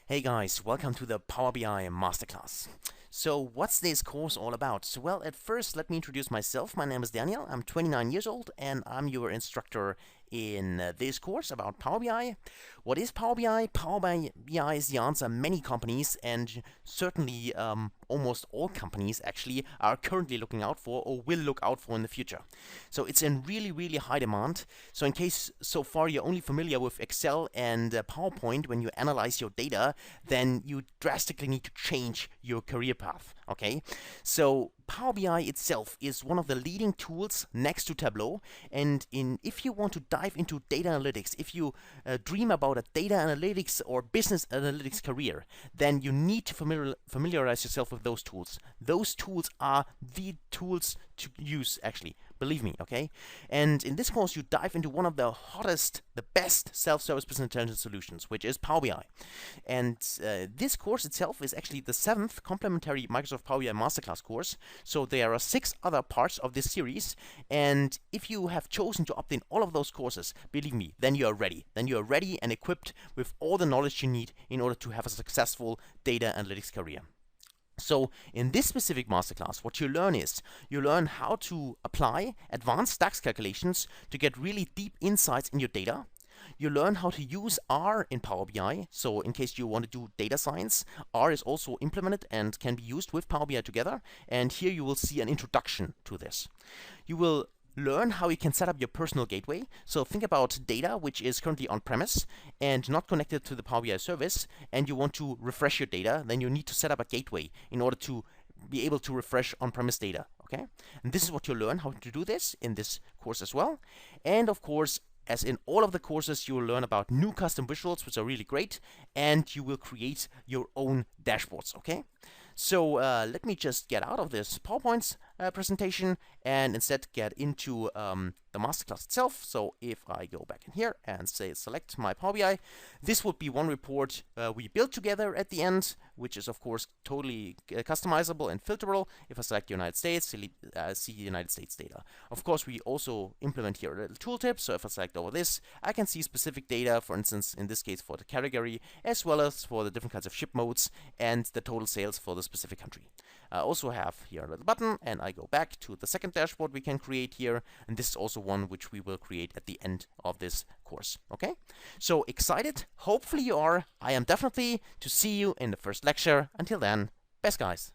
Hey guys, welcome to the Power BI Masterclass. So what's this course all about? Well, at first let me introduce myself. My name is Daniel, I'm 29 years old and I'm your instructor in this course about Power BI. What is Power BI? Power BI is the answer many companies and certainly almost all companies actually are currently looking out for or will look out for in the future. So it's in really high demand. So in case so far you're only familiar with Excel and PowerPoint when you analyze your data, then you drastically need to change your career path. Okay, so Power BI itself is one of the leading tools next to Tableau, and if you want to dive into data analytics, if you dream about a data analytics or business analytics career, then you need to familiarize yourself with those tools. Those tools are the tools to use, actually. Believe me, okay? And in this course, you dive into one of the hottest, the best self-service business intelligence solutions, which is Power BI. And this course itself is actually the 7th complementary Microsoft Power BI Masterclass course. So there are 6 other parts of this series. And if you have chosen to opt in all of those courses, believe me, then you are ready. Then you are ready and equipped with all the knowledge you need in order to have a successful data analytics career. So in this specific masterclass, what you learn is you learn how to apply advanced DAX calculations to get really deep insights in your data. You learn how to use R in Power BI. So in case you want to do data science, R is also implemented and can be used with Power BI together. And here you will see an introduction to this. You will learn how you can set up your personal gateway. So think about data which is currently on-premise and not connected to the Power BI service, and you want to refresh your data, then you need to set up a gateway in order to be able to refresh on-premise data. Okay, and this is what you'll learn how to do this in this course as well. And of course, as in all of the courses, you will learn about new custom visuals, which are really great, and you will create your own dashboards. Okay, so let me just get out of this PowerPoint presentation and instead get into the masterclass itself. So if I go back in here and say select my Power BI, this would be one report we built together at the end, which is of course totally customizable and filterable. If I select United States, see United States data. Of course, we also implement here a little tooltip. So if I select over this, I can see specific data, for instance, in this case for the category, as well as for the different kinds of ship modes and the total sales for the specific country. I also have here a little button, and I go back to the second dashboard we can create here, and this is also one which we will create at the end of this course. Okay, so excited? Hopefully you are. I am definitely. To see you in the first lecture. Until then, best guys.